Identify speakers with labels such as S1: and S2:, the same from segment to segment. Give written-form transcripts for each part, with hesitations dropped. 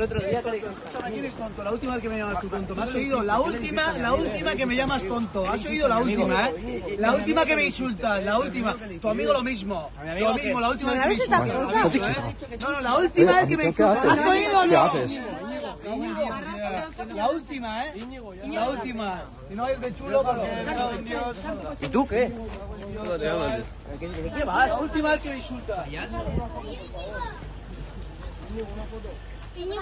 S1: Escúchame, ¿quién es tonto? La última vez que me llamas tú tonto. ¿Me has oído? La última que me llamas tonto. ¿Has oído la última, La última que me insultas, la última. Tu amigo lo mismo. Lo mismo, la última vez que me insultas. No, la última vez que me insultas. ¿Has oído o no? La última, La última. Y no es de chulo, pero...
S2: ¿Y tú qué?
S1: ¿De qué vas? La última vez que me insultas.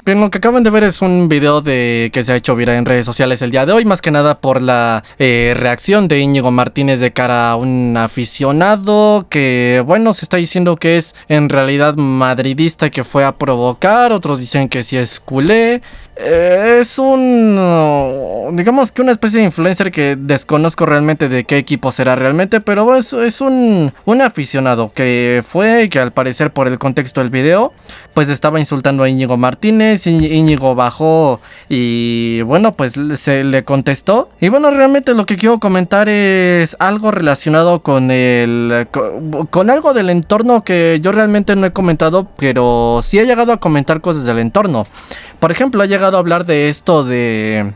S3: Bien, lo que acaban de ver es un video que se ha hecho viral en redes sociales el día de hoy, más que nada por la reacción de Íñigo Martínez de cara a un aficionado que, bueno, se está diciendo que es en realidad madridista, que fue a provocar, otros dicen que sí es culé. Es digamos que una especie de influencer que desconozco realmente de qué equipo será realmente, pero es un aficionado que fue, que al parecer por el contexto del video, pues estaba insultando a Íñigo Martínez. Íñigo bajó y bueno, pues se le contestó. Y bueno, realmente lo que quiero comentar es algo relacionado con con algo del entorno que yo realmente no he comentado, pero sí he llegado a comentar cosas del entorno. Por ejemplo, he llegado a hablar de esto del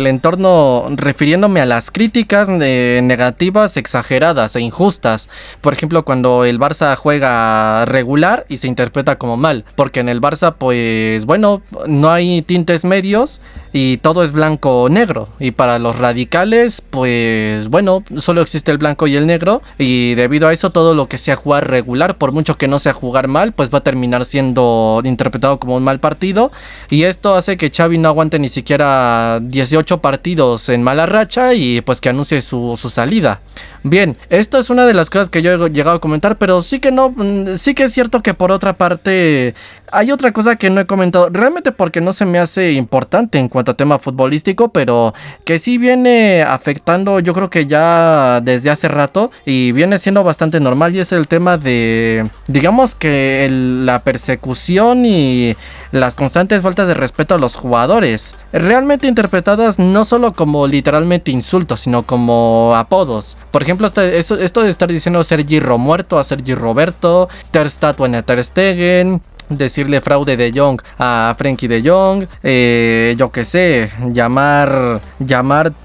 S3: entorno, refiriéndome a las críticas negativas, exageradas e injustas. Por ejemplo, cuando el Barça juega regular y se interpreta como mal, porque en el Barça, pues bueno, no hay tintes medios y todo es blanco o negro, y para los radicales, pues bueno, solo existe el blanco y el negro, y debido a eso todo lo que sea jugar regular, por mucho que no sea jugar mal, pues va a terminar siendo interpretado como un mal partido, y esto hace que Xavi no aguante ni siquiera 18 partidos en mala racha y pues que anuncie su salida. Bien, esto es una de las cosas que yo he llegado a comentar, pero sí que es cierto que por otra parte hay otra cosa que no he comentado, realmente porque no se me hace importante en cuanto a tema futbolístico, pero que sí viene afectando, yo creo que ya desde hace rato, y viene siendo bastante normal, y es el tema de, digamos que la persecución y las constantes faltas de respeto a los jugadores, realmente interpretadas no solo como literalmente insultos, sino como apodos. Por ejemplo, esto de estar diciendo Sergi Romuerto a Sergi Roberto, Ter Stegen a Ter Stegen, decirle fraude de Jong a Frenkie de Jong, yo que sé, llamar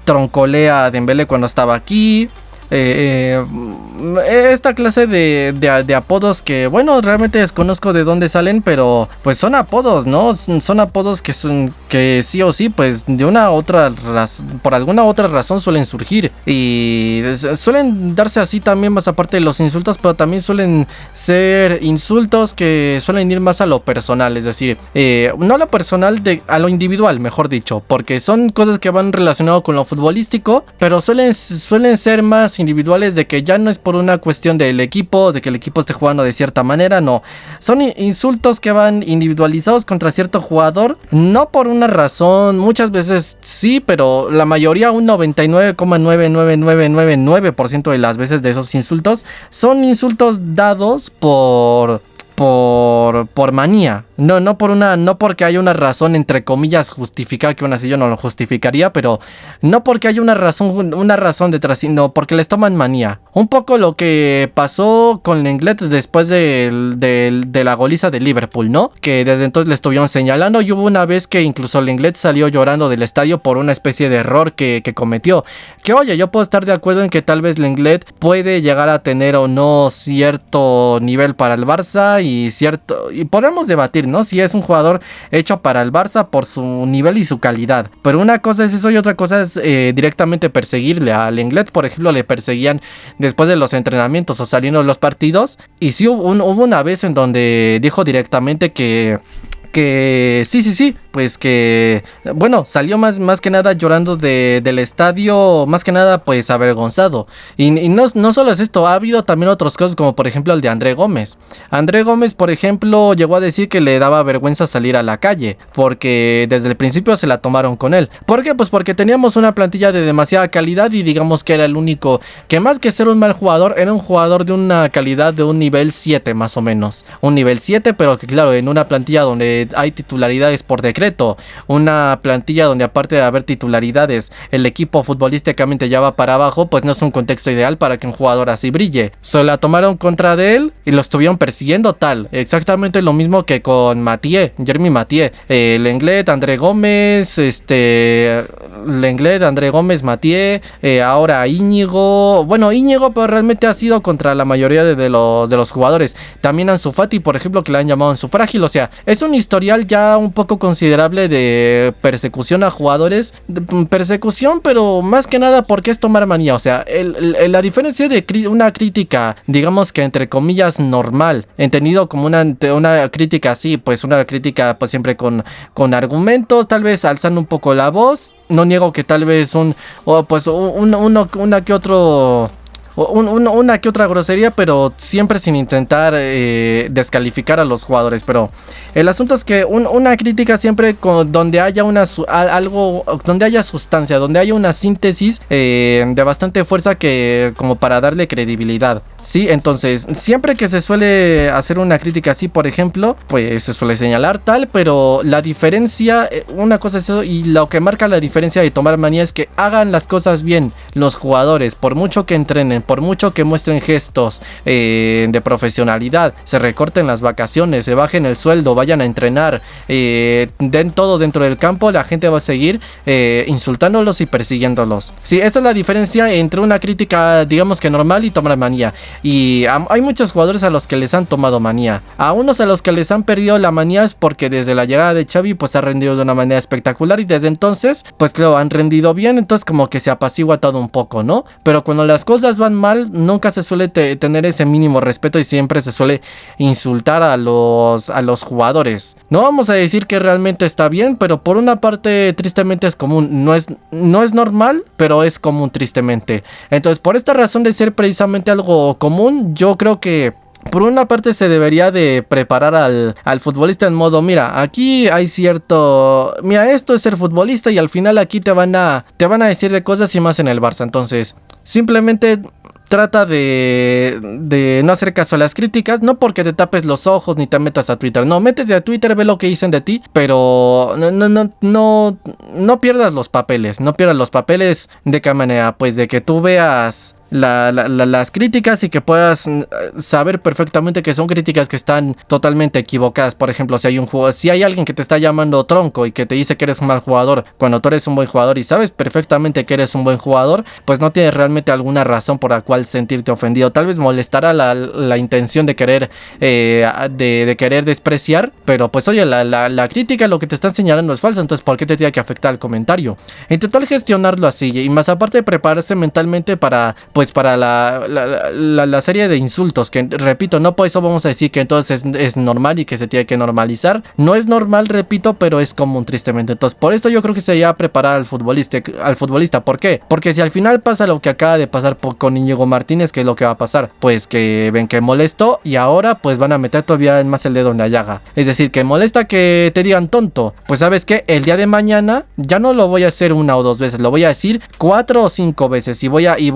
S3: troncolea a Dembélé cuando estaba aquí. Esta clase de apodos que, bueno, realmente desconozco de dónde salen, pero pues son apodos, ¿no? Son apodos que sí o sí, pues de una otra razón, por alguna otra razón suelen surgir, y suelen darse así también, más aparte de los insultos, pero también suelen ser insultos que suelen ir más a lo personal, es decir, no a lo personal, a lo individual, mejor dicho, porque son cosas que van relacionadas con lo futbolístico, pero suelen ser más individuales, de que ya no es por una cuestión del equipo, de que el equipo esté jugando de cierta manera, no, son insultos que van individualizados contra cierto jugador, no por una razón, muchas veces sí, pero la mayoría, un 99,99999% de las veces de esos insultos son insultos dados por manía, no porque haya una razón entre comillas justificada, que aún así yo no lo justificaría, pero no porque haya una razón detrás, sino porque les toman manía. Un poco lo que pasó con Lenglet después de la goliza de Liverpool, ¿no? Que desde entonces le estuvieron señalando, y hubo una vez que incluso Lenglet salió llorando del estadio por una especie de error que cometió. Que oye, yo puedo estar de acuerdo en que tal vez Lenglet puede llegar a tener o no cierto nivel para el Barça, y podemos debatir, ¿no? Si es un jugador hecho para el Barça por su nivel y su calidad, pero una cosa es eso y otra cosa es directamente perseguirle. A Lenglet, por ejemplo, le perseguían después de los entrenamientos o saliendo de los partidos, y sí hubo una vez en donde dijo directamente que sí, pues que, bueno, salió más que nada llorando del estadio, más que nada pues avergonzado. Y no solo es esto, ha habido también otros casos, como por ejemplo el de André Gómez. André Gómez, por ejemplo, llegó a decir que le daba vergüenza salir a la calle, porque desde el principio se la tomaron con él. ¿Por qué? Pues porque teníamos una plantilla de demasiada calidad, y digamos que era el único que, más que ser un mal jugador, era un jugador de una calidad de un nivel 7 más o menos. Un nivel 7, pero que claro, en una plantilla donde hay titularidades por decreto, concreto, una plantilla donde aparte de haber titularidades, el equipo futbolísticamente ya va para abajo, pues no es un contexto ideal para que un jugador así brille. Se la tomaron contra de él y lo estuvieron persiguiendo tal. Exactamente lo mismo que con Mathieu, Jeremy Mathieu. Lenglet, André Gómez, Mathieu, ahora Íñigo. Bueno, Íñigo, pero realmente ha sido contra la mayoría de los jugadores. También Ansu Fati, por ejemplo, que le han llamado Ansu Frágil. O sea, es un historial ya un poco considerable de persecución a jugadores. Persecución, pero más que nada porque es tomar manía. O sea, la diferencia de una crítica, digamos que entre comillas normal, entendido como una crítica así, pues una crítica pues siempre con argumentos, tal vez alzando un poco la voz. No niego que tal vez una que otra grosería, pero siempre sin intentar descalificar a los jugadores. Pero el asunto es que una crítica siempre donde haya donde haya sustancia, donde haya una síntesis de bastante fuerza como para darle credibilidad. Sí, entonces siempre que se suele hacer una crítica así, por ejemplo, pues se suele señalar tal, pero la diferencia, una cosa es eso, y lo que marca la diferencia de tomar manía es que hagan las cosas bien los jugadores, por mucho que entrenen, por mucho que muestren gestos de profesionalidad, se recorten las vacaciones, se bajen el sueldo, vayan a entrenar, den todo dentro del campo, la gente va a seguir insultándolos y persiguiéndolos. Sí, esa es la diferencia entre una crítica, digamos que normal, y tomar manía. Y hay muchos jugadores a los que les han tomado manía. A unos a los que les han perdido la manía es porque desde la llegada de Xavi pues ha rendido de una manera espectacular, y desde entonces pues claro, han rendido bien, entonces como que se apacigua todo un poco, ¿no? Pero cuando las cosas van mal, nunca se suele tener ese mínimo respeto y siempre se suele insultar a los jugadores. No vamos a decir que realmente está bien, pero por una parte tristemente es común. No es normal, pero es común tristemente. Entonces, por esta razón de ser precisamente algo común, yo creo que por una parte se debería de preparar al futbolista en modo, mira, aquí hay cierto, mira, esto es ser futbolista y al final aquí te van a decir de cosas, y más en el Barça. Entonces, simplemente trata de no hacer caso a las críticas, no porque te tapes los ojos ni te metas a Twitter. No, métete a Twitter, ve lo que dicen de ti, pero no pierdas los papeles. No pierdas los papeles. ¿De qué manera? Pues de que tú veas las críticas y que puedas saber perfectamente que son críticas que están totalmente equivocadas. Por ejemplo, si hay alguien que te está llamando tronco y que te dice que eres un mal jugador cuando tú eres un buen jugador y sabes perfectamente que eres un buen jugador, pues no tienes realmente alguna razón por la cual sentirte ofendido. Tal vez molestará la intención de querer querer despreciar, pero pues oye, la crítica, lo que te están señalando es falsa, entonces ¿por qué te tiene que afectar el comentario? Intentar gestionarlo así, y más aparte de prepararse mentalmente para la serie de insultos, que repito, no por eso vamos a decir que entonces es normal y que se tiene que normalizar. No es normal, repito, pero es común tristemente. Entonces por esto yo creo que se debería preparar al futbolista. ¿Por qué? Porque si al final pasa lo que acaba de pasar con Íñigo Martínez, ¿qué es lo que va a pasar? Pues que ven que molestó y ahora pues van a meter todavía más el dedo en la llaga. Es decir, que molesta que te digan tonto. Pues sabes que el día de mañana ya no lo voy a hacer 1 o 2 veces, lo voy a decir 4 o 5 veces, y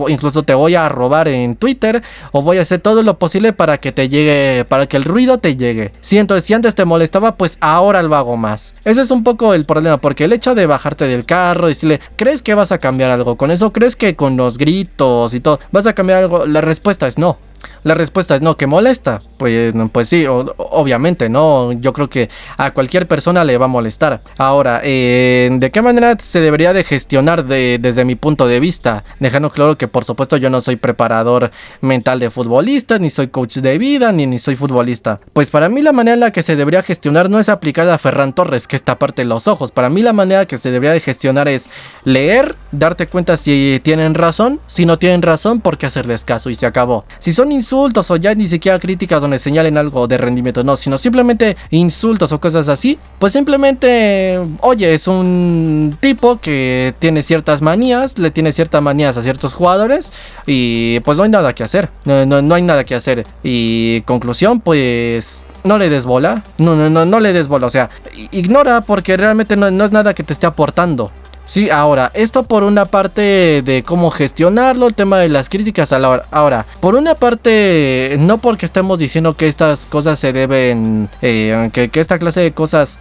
S3: incluso te voy a robar en Twitter, o voy a hacer todo lo posible para que te llegue, para que el ruido te llegue. Sí, entonces si antes te molestaba, pues ahora lo hago más. Ese es un poco el problema, porque el hecho de bajarte del carro y decirle, ¿crees que vas a cambiar algo con eso? ¿Crees que con los gritos y todo vas a cambiar algo? La respuesta es no. La respuesta es no. ¿Que molesta? Pues sí, obviamente, ¿no? Yo creo que a cualquier persona le va a molestar. Ahora, ¿de qué manera se debería de gestionar desde mi punto de vista? Dejando claro que por supuesto yo no soy preparador mental de futbolistas, ni soy coach de vida, ni soy futbolista. Pues para mí la manera en la que se debería gestionar no es aplicar a Ferran Torres, que está parte de los ojos. Para mí la manera que se debería de gestionar es leer, darte cuenta si tienen razón, si no tienen razón, por qué hacerles caso, y se acabó. Si son insultos o ya ni siquiera críticas donde señalen algo de rendimiento, no, sino simplemente insultos o cosas así, pues simplemente, oye, es un tipo que tiene ciertas manías, le tiene ciertas manías a ciertos jugadores, y pues no hay nada que hacer, no hay nada que hacer. Y conclusión, pues no le des bola, no le des bola, o sea, ignora, porque realmente no es nada que te esté aportando. Sí, ahora, esto por una parte de cómo gestionarlo, el tema de las críticas a la hora. Ahora, por una parte, no porque estemos diciendo que estas cosas se deben, que esta clase de cosas,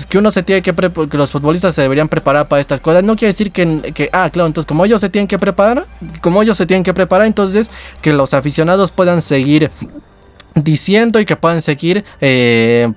S3: que uno se tiene que los futbolistas se deberían preparar para estas cosas, no quiere decir claro, entonces como ellos se tienen que preparar, entonces que los aficionados puedan seguir diciendo y que puedan seguir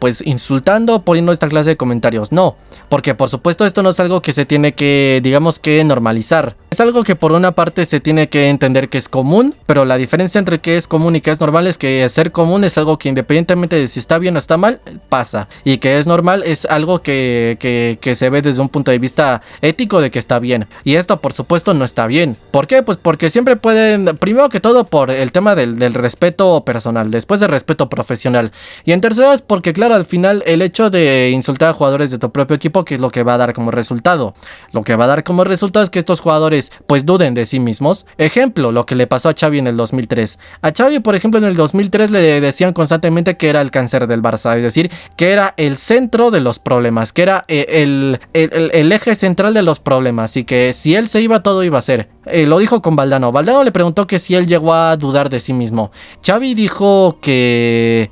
S3: pues insultando, poniendo esta clase de comentarios. No, porque por supuesto esto no es algo que se tiene que, digamos que normalizar. Es algo que por una parte se tiene que entender que es común, pero la diferencia entre que es común y que es normal es que ser común es algo que independientemente de si está bien o está mal, pasa. Y que es normal es algo que se ve desde un punto de vista ético de que está bien. Y esto por supuesto no está bien. ¿Por qué? Pues porque siempre pueden, primero que todo por el tema del respeto personal, después de respeto profesional. Y en terceras porque claro, al final el hecho de insultar a jugadores de tu propio equipo, ¿qué es lo que va a dar como resultado? Lo que va a dar como resultado es que estos jugadores pues duden de sí mismos. Ejemplo, lo que le pasó a Xavi en el 2003. A Xavi, por ejemplo, en el 2003 le decían constantemente que era el cáncer del Barça, es decir, que era el centro de los problemas, que era el eje central de los problemas y que si él se iba, todo iba a ser. Lo dijo con Valdano. Valdano le preguntó que si él llegó a dudar de sí mismo. Xavi dijo que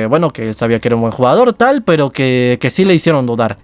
S3: bueno, que él sabía que era un buen jugador tal, pero que sí le hicieron dudar,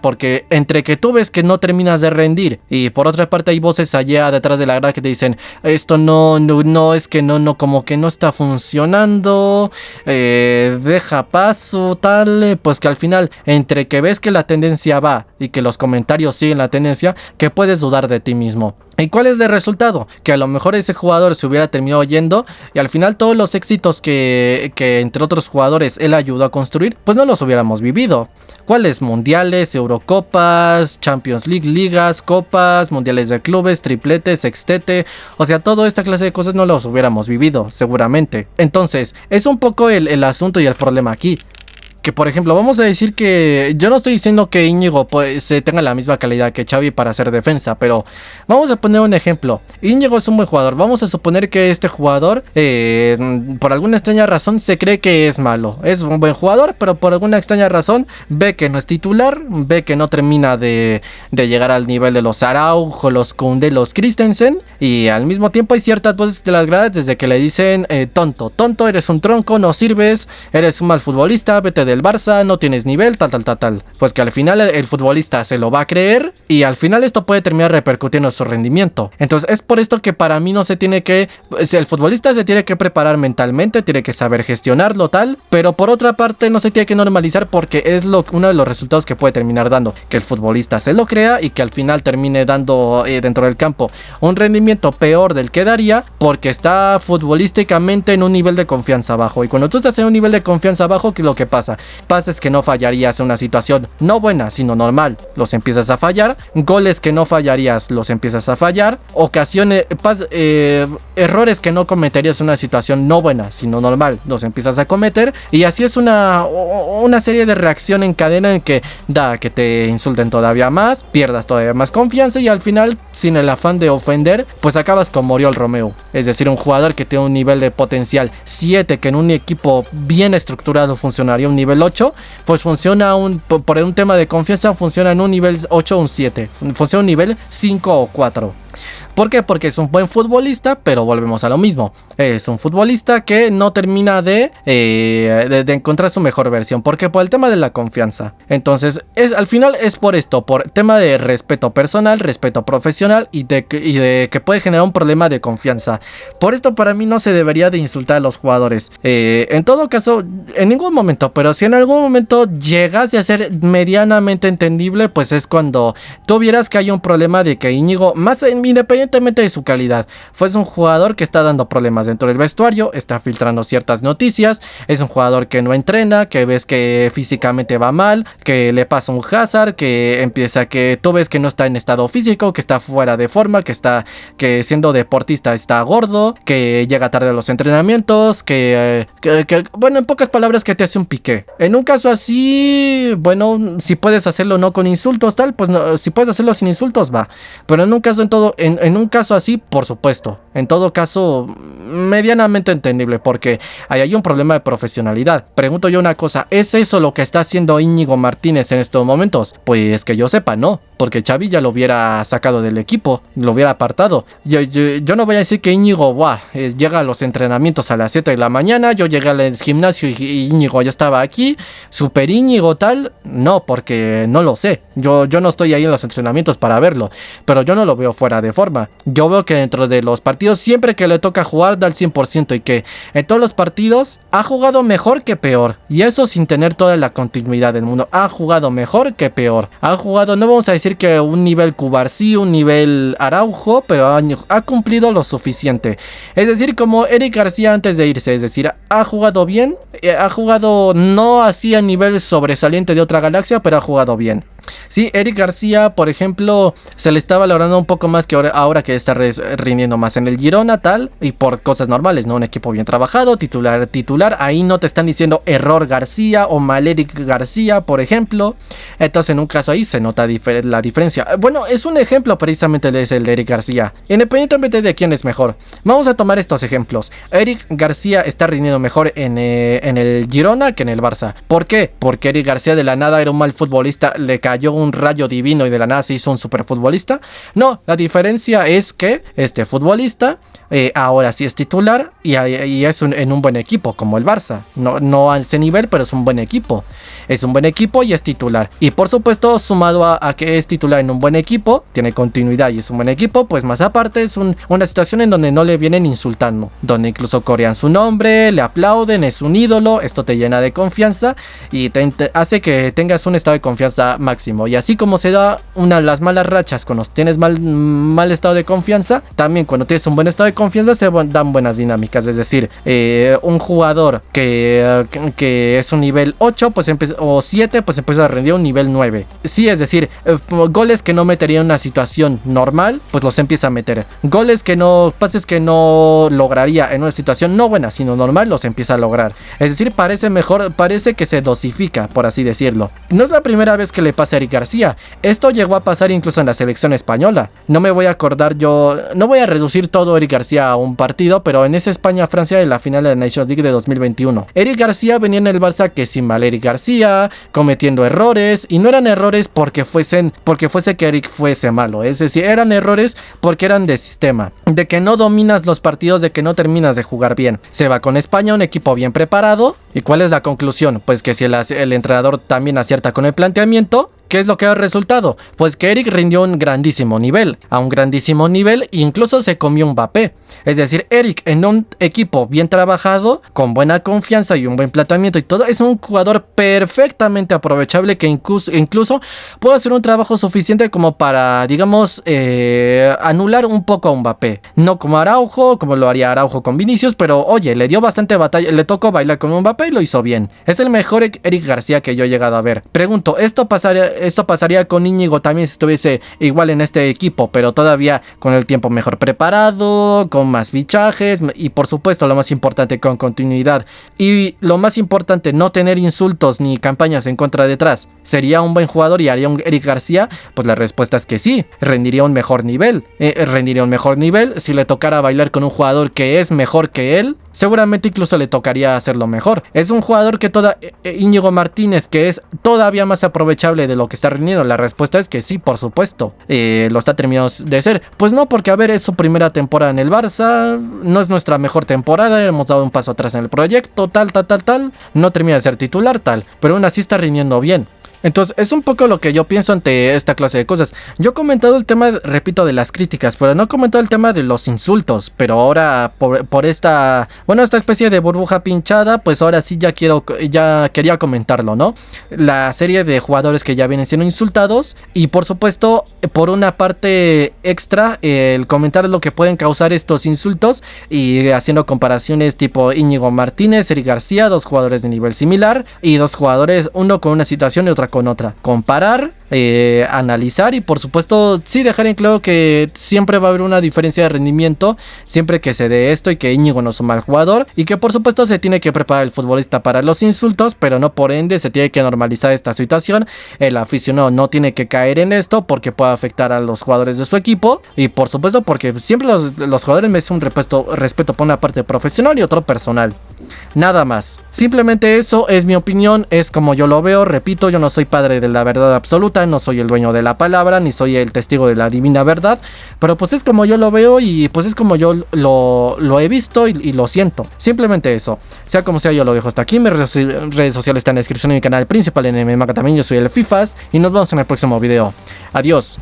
S3: porque entre que tú ves que no terminas de rendir y por otra parte hay voces allá detrás de la grada que te dicen esto no es que no como que no está funcionando, deja paso tal, pues que al final entre que ves que la tendencia va y que los comentarios siguen la tendencia, que puedes dudar de ti mismo. ¿Y cuál es el resultado? Que a lo mejor ese jugador se hubiera terminado yendo y al final todos los éxitos que entre otros jugadores él ayudó a construir, pues no los hubiéramos vivido. ¿Cuáles? Mundiales, Eurocopas, Champions League, ligas, copas, mundiales de clubes, triplete, sextete. O sea, toda esta clase de cosas no los hubiéramos vivido, seguramente. Entonces, es un poco el asunto y el problema aquí. Que por ejemplo, vamos a decir que yo no estoy diciendo que Íñigo pues, tenga la misma calidad que Xavi para hacer defensa, pero vamos a poner un ejemplo. Íñigo es un buen jugador, vamos a suponer que este jugador por alguna extraña razón se cree que es malo. Es un buen jugador, pero por alguna extraña razón ve que no es titular, ve que no termina de llegar al nivel de los Araujo, los Koundé, los Christensen, y al mismo tiempo hay ciertas voces de las gradas desde que le dicen tonto, eres un tronco, no sirves, eres un mal futbolista, vete del Barça, no tienes nivel, tal. Pues que al final el futbolista se lo va a creer y al final esto puede terminar repercutiendo en su rendimiento. Entonces es por esto que para mí no se tiene que, el futbolista se tiene que preparar mentalmente, tiene que saber gestionarlo tal, pero por otra parte no se tiene que normalizar porque es uno de los resultados que puede terminar dando, que el futbolista se lo crea y que al final termine dando dentro del campo un rendimiento peor del que daría porque está futbolísticamente en un nivel de confianza bajo. Y cuando tú estás en un nivel de confianza bajo, ¿qué es lo que pasa? Pases que no fallarías en una situación no buena sino normal, los empiezas a fallar. Goles que no fallarías, los empiezas a fallar. Ocasiones, errores que no cometerías en una situación no buena sino normal, los empiezas a cometer. Y así es una serie de reacción en cadena en que da que te insulten todavía más, pierdas todavía más confianza y al final, sin el afán de ofender, pues acabas con Oriol Romeu. Es decir, un jugador que tiene un nivel de potencial 7, que en un equipo bien estructurado funcionaría un nivel 8, pues funciona por un tema de confianza, funciona en un nivel 8 o un 7, funciona un nivel 5 o 4. ¿Por qué? Porque es un buen futbolista, pero volvemos a lo mismo. Es un futbolista que no termina de encontrar su mejor versión. ¿Por qué? Por el tema de la confianza. Entonces, al final es por esto, por tema de respeto personal, respeto profesional y de que puede generar un problema de confianza. Por esto para mí no se debería de insultar a los jugadores. En todo caso, en ningún momento, pero si en algún momento llegase a ser medianamente entendible, pues es cuando tú vieras que hay un problema de que Íñigo, más independientemente de su calidad, fuese un jugador que está dando problemas dentro del vestuario, está filtrando ciertas noticias, es un jugador que no entrena, que ves que físicamente va mal, que le pasa un Hazard, que tú ves que no está en estado físico, que está fuera de forma, que siendo deportista está gordo, que llega tarde a los entrenamientos, que bueno, en pocas palabras, que te hace un piqué. En un caso así, bueno, si puedes hacerlo no con insultos tal, pues no, si puedes hacerlo sin insultos va, pero en un caso así, por supuesto, En todo caso, medianamente entendible, porque ahí hay un problema de profesionalidad. Pregunto yo una cosa, ¿es eso lo que está haciendo Íñigo Martínez en estos momentos? Pues que yo sepa, no, porque Xavi ya lo hubiera sacado del equipo, lo hubiera apartado. Yo no voy a decir que Íñigo llega a los entrenamientos a las 7 de la mañana, yo llegué al gimnasio y Íñigo ya estaba aquí, super Íñigo tal, no, porque no lo sé. Yo no estoy ahí en los entrenamientos para verlo, pero yo no lo veo fuera de forma. Yo veo que dentro de los partidos, siempre que le toca jugar, da el 100%, y que en todos los partidos ha jugado mejor que peor, y eso sin tener toda la continuidad del mundo. Ha jugado mejor que peor, ha jugado, no vamos a decir que un nivel Cubarsí, un nivel Araujo, pero ha cumplido lo suficiente. Es decir, como Eric García antes de irse, es decir, ha jugado bien, ha jugado no así a nivel sobresaliente de otra galaxia, pero ha jugado bien. Sí, Eric García, por ejemplo, se le está valorando un poco más que ahora que está rindiendo más en el Girona, tal, y por cosas normales, ¿no? Un equipo bien trabajado, titular, ahí no te están diciendo error García o mal Eric García, por ejemplo. Entonces en un caso ahí se nota la diferencia. Bueno, es un ejemplo precisamente de el de Eric García, independientemente de quién es mejor. Vamos a tomar estos ejemplos. Eric García está rindiendo mejor en el Girona que en el Barça. ¿Por qué? Porque Eric García de la nada era un mal futbolista, le cayó un rayo divino y de la nada se hizo un superfutbolista. No, la diferencia es que este futbolista ahora sí es titular y es en un buen equipo como el Barça. No a ese nivel, pero es un buen equipo. Es un buen equipo y es titular. Y por supuesto, sumado a que es titular en un buen equipo, tiene continuidad y es un buen equipo, pues más aparte es una situación en donde no le vienen insultando, donde incluso corean su nombre, le aplauden, es un ídolo. Esto te llena de confianza y te hace que tengas un estado de confianza máximo. Y así como se da las malas rachas cuando tienes mal estado de confianza, también cuando tienes un buen estado de confianza se dan buenas dinámicas. Es decir, un jugador que es un nivel 8 pues o 7 pues empieza a rendir un nivel 9. Sí, es decir, goles que no metería en una situación normal pues los empieza a meter. Goles que no, pases que no lograría en una situación no buena sino normal, los empieza a lograr. Es decir, parece que se dosifica, por así decirlo. No es la primera vez que le pasa a Eric García. Esto llegó a pasar incluso en la selección española. No me voy a acordar no voy a reducir todo Eric García a un partido, pero en ese España-Francia de la final de la Nations League de 2021. Eric García venía en el Barça que sin mal Eric García, cometiendo errores, y no eran errores porque fuese que Eric fuese malo, es decir, eran errores porque eran de sistema, de que no dominas los partidos, de que no terminas de jugar bien. Se va con España, un equipo bien preparado, ¿y cuál es la conclusión? Pues que si el entrenador también acierta con el planteamiento, ¿qué es lo que ha resultado? Pues que Eric rindió a un grandísimo nivel, incluso se comió un Mbappé. Es decir, Eric en un equipo bien trabajado, con buena confianza y un buen planteamiento y todo, es un jugador perfectamente aprovechable que incluso puede hacer un trabajo suficiente como para, digamos, anular un poco a Mbappé. No como Araujo, como lo haría Araujo con Vinicius, pero oye, le dio bastante batalla, le tocó bailar con Mbappé y lo hizo bien. Es el mejor Eric García que yo he llegado a ver. Pregunto, ¿esto pasaría con Íñigo también si estuviese igual en este equipo, pero todavía con el tiempo mejor preparado, con más fichajes y por supuesto lo más importante, con continuidad? Y lo más importante, no tener insultos ni campañas en contra detrás. ¿Sería un buen jugador y haría un Eric García? Pues la respuesta es que sí, rendiría un mejor nivel. Si le tocara bailar con un jugador que es mejor que él, seguramente incluso le tocaría hacerlo mejor. Es un jugador que Íñigo Martínez, que es todavía más aprovechable de lo que está rindiendo. La respuesta es que sí, por supuesto. Lo está terminando de ser. Pues no, porque a ver, es su primera temporada en el Barça, no es nuestra mejor temporada, hemos dado un paso atrás en el proyecto, tal, no termina de ser titular, tal, pero aún así está rindiendo bien. Entonces es un poco lo que yo pienso ante esta clase de cosas. Yo he comentado el tema, repito, de las críticas, pero no he comentado el tema de los insultos. Pero ahora por esta especie de burbuja pinchada, pues ahora sí ya quería comentarlo, ¿no? La serie de jugadores que ya vienen siendo insultados y por supuesto, por una parte extra, el comentar lo que pueden causar estos insultos y haciendo comparaciones tipo Íñigo Martínez, Eric García, dos jugadores de nivel similar y dos jugadores, uno con una situación y otra con otra. Comparar analizar y por supuesto sí dejar en claro que siempre va a haber una diferencia de rendimiento siempre que se dé esto y que Íñigo no es un mal jugador y que por supuesto se tiene que preparar el futbolista para los insultos, pero no por ende se tiene que normalizar esta situación. El aficionado no tiene que caer en esto porque puede afectar a los jugadores de su equipo y por supuesto porque siempre los jugadores merecen un respeto por una parte profesional y otro personal. Nada más. Simplemente eso es mi opinión, es como yo lo veo. Repito, yo no soy padre de la verdad absoluta, no soy el dueño de la palabra, ni soy el testigo de la divina verdad, pero pues es como yo lo veo y pues es como yo lo he visto y lo siento. Simplemente eso. Sea como sea, yo lo dejo hasta aquí. Mis redes sociales están en la descripción de mi canal principal en MMA también. Yo soy el Fifas y nos vemos en el próximo video. Adiós.